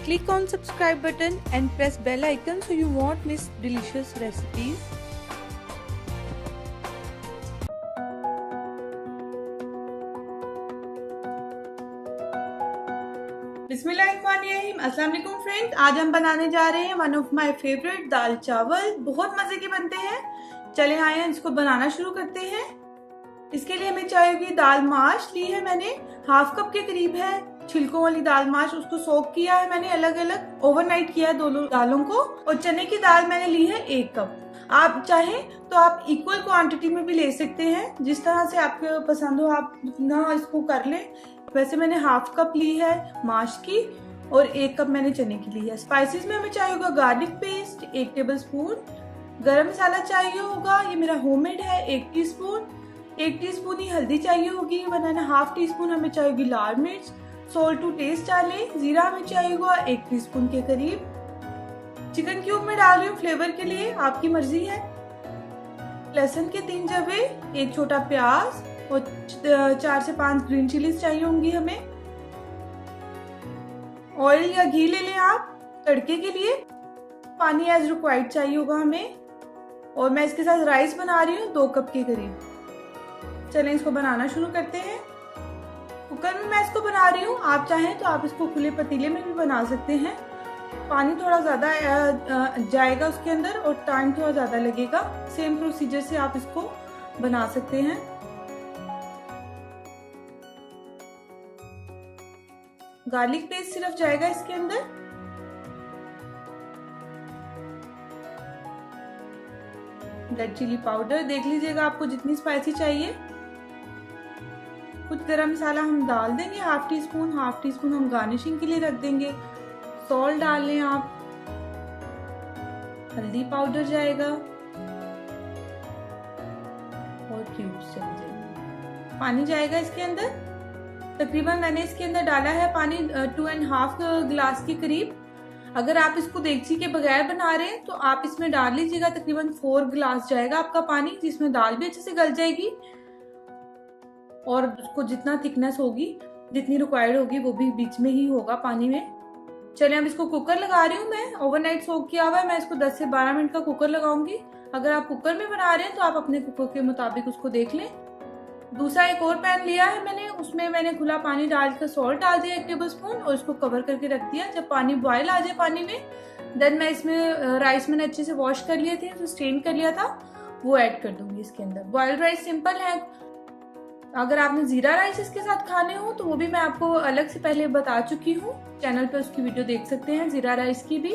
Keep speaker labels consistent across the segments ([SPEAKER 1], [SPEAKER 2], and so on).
[SPEAKER 1] Click on subscribe button and press bell icon so you won't miss delicious recipes.
[SPEAKER 2] बिस्मिल्लाहिर्रहमानिर्रहीम। अस्सलाम वालेकुम friends, आज हम बनाने जा रहे हैं वन ऑफ माय फेवरेट दाल चावल। बहुत मज़े के बनते हैं। चले आए हैं, इसको बनाना शुरू करते हैं। इसके लिए हमें चाहिए दाल माश ली है मैंने, हाफ कप के करीब है। छिलकों वाली दाल माश, उसको सोक किया है मैंने, अलग अलग ओवरनाइट किया है दोनों दालों को। और चने की दाल मैंने ली है 1 कप। आप चाहें तो आप इक्वल क्वांटिटी में भी ले सकते हैं, जिस तरह से आपको पसंद हो आप उतना इसको कर लें। वैसे मैंने हाफ कप ली है माश की और 1 कप मैंने चने की ली है। स्पाइसेस में हमें चाहिए होगा गार्लिक पेस्ट 1 टेबलस्पून, गरम मसाला चाहिए होगा, ये मेरा होममेड है 1 टीस्पून, 1 टीस्पून ही हल्दी चाहिए होगी, 1.5 टीस्पून हमें चाहिए लाल मिर्च, सॉल्ट टू टेस्ट डालें, जीरा हमें चाहिए होगा 1 टीस्पून के करीब। चिकन क्यूब में डाल रही हूँ फ्लेवर के लिए, आपकी मर्जी है। लहसुन के 3 जवे, 1 छोटा प्याज और 4 से 5 ग्रीन चिलीज चाहिए होंगी हमें। ऑयल या घी ले लें आप तड़के के लिए। पानी एज रिक्वायर्ड चाहिए होगा हमें। और मैं इसके साथ राइस बना रही हूँ 2 कप के करीब। चलें इसको बनाना शुरू करते हैं। कुकर में मैं इसको बना रही हूँ, आप चाहें तो आप इसको खुले पतीले में भी बना सकते हैं। पानी थोड़ा ज़्यादा जाएगा उसके अंदर और टाइम थोड़ा ज़्यादा लगेगा। सेम प्रोसीजर से आप इसको बना सकते हैं। गार्लिक पेस्ट सिर्फ जाएगा इसके अंदर। रेड चिली पाउडर देख लीजिएगा आपको जितनी स्पाइसी चाहिए। कुछ गरम मसाला हम डाल देंगे, हाफ टी स्पून हम गार्निशिंग के लिए रख देंगे। सॉल्ट डाल लें आप, हल्दी पाउडर जाएगा और क्यूब्स चले जाएंगे। पानी जाएगा इसके अंदर। तकरीबन मैंने इसके अंदर डाला है पानी 2.5 गिलास के करीब। अगर आप इसको देगची के बगैर बना रहे हैं तो आप इसमें डाल लीजिएगा, तकरीबन 4 गिलास जाएगा आपका पानी, जिसमें दाल भी अच्छे से गल जाएगी और उसको जितना थिकनेस होगी, जितनी रिक्वायर्ड होगी वो भी बीच में ही होगा पानी में। चलिए अब इसको कुकर लगा रही हूँ मैं। ओवरनाइट सोक किया हुआ है, मैं इसको 10 से 12 मिनट का कुकर लगाऊंगी। अगर आप कुकर में बना रहे हैं तो आप अपने कुकर के मुताबिक उसको देख लें। दूसरा एक और पैन लिया है मैंने, उसमें मैंने खुला पानी डालकर सॉल्ट डाल दिया 1 टेबलस्पून और इसको कवर करके रख दिया। जब पानी बॉयल आ जाए पानी में, देन मैं इसमें राइस मैंने अच्छे से वॉश कर लिए थे, तो स्ट्रेन कर लिया था, वो ऐड कर दूंगी इसके अंदर। बॉइल्ड राइस सिंपल है। अगर आपने जीरा राइस इसके साथ खाने हो तो वो भी मैं आपको अलग से पहले बता चुकी हूँ, चैनल पे उसकी वीडियो देख सकते हैं जीरा राइस की भी।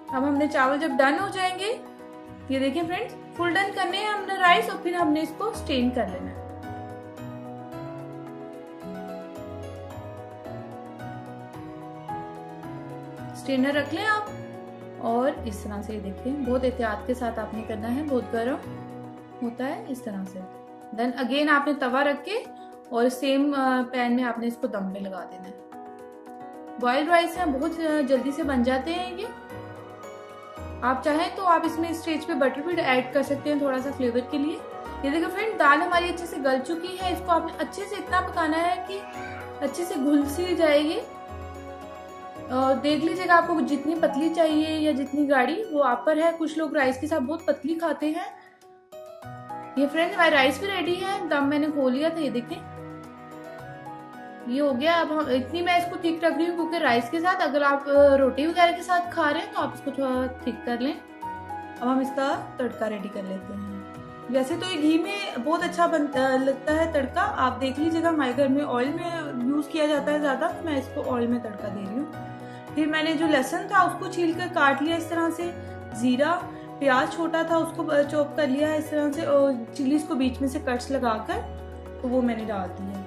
[SPEAKER 2] अब हमने चावल जब डन हो जाएंगे, ये देखिए फ्रेंड्स, फुल डन करने हैं हमने राइस और फिर हमने इसको स्टेन कर लेना है। स्टेनर रख लें आप और इस तरह से देखें, बहुत एहतियात के साथ आपने करना है, बहुत गर्म होता है इस तरह से। देन अगेन आपने तवा रख के और सेम पैन में आपने इसको दम पे लगा देना है। बॉइल्ड राइस है, बहुत जल्दी से बन जाते हैं ये। आप चाहें तो आप इसमें स्टेज पे बटर भी ऐड कर सकते हैं थोड़ा सा फ्लेवर के लिए। ये देखो फ्रेंड, दाल हमारी अच्छे से गल चुकी है। इसको आपने अच्छे से इतना पकाना है कि अच्छे से घुल सी जाएगी। देख लीजिएगा आपको जितनी पतली चाहिए या जितनी गाढ़ी, वो आप पर है। कुछ लोग राइस के साथ बहुत पतली खाते हैं। ये फ्रेंड हमारा राइस भी रेडी है, दम मैंने खोल लिया था, ये देखें ये हो गया। अब हम इतनी मैं इसको थिक रख रही हूँ क्योंकि राइस के साथ, अगर आप रोटी वगैरह के साथ खा रहे हैं तो आप इसको थोड़ा थिक कर लें। अब हम इसका तड़का रेडी कर लेते हैं। वैसे तो ये घी में बहुत अच्छा लगता है तड़का, आप देख लीजिएगा। हमारे घर में ऑयल में यूज किया जाता है ज्यादा, तो मैं इसको ऑयल में तड़का दे रही हूँ। फिर मैंने जो लहसुन था उसको छील कर काट लिया इस तरह से। जीरा, प्याज छोटा था उसको चॉप कर लिया इस तरह से, और चिलीज को बीच में से कट्स लगाकर तो वो मैंने डाल दिया।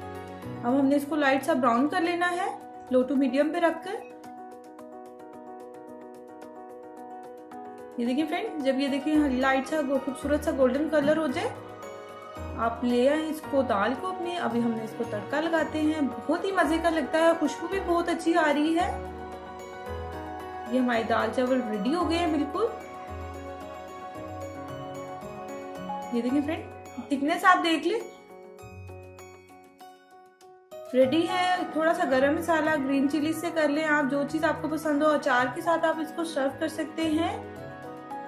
[SPEAKER 2] अब हमने इसको लाइट सा ब्राउन कर लेना है, लो टू मीडियम पे रखकर। ये देखिए फ्रेंड, जब ये देखिए लाइट सा खूबसूरत सा गोल्डन कलर हो जाए, आप ले आए इसको दाल को अपने। अभी हमने इसको तड़का लगाते हैं, बहुत ही मजे का लगता है, खुशबू भी बहुत अच्छी आ रही है। ये हमारे दाल चावल रेडी हो गए हैं बिल्कुल। ये देखिए फ्रेंड, थिकनेस आप देख ले, रेडी है। थोड़ा सा गरम मसाला ग्रीन चिली से कर लें आप, जो चीज़ आपको पसंद हो। अचार के साथ आप इसको सर्व कर सकते हैं।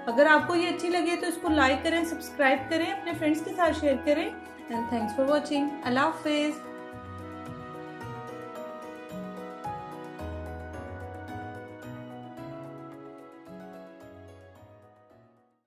[SPEAKER 2] अगर आपको ये अच्छी लगे तो इसको लाइक करें, सब्सक्राइब करें, अपने फ्रेंड्स के साथ शेयर करें। And thanks for watching. Allah Hafiz.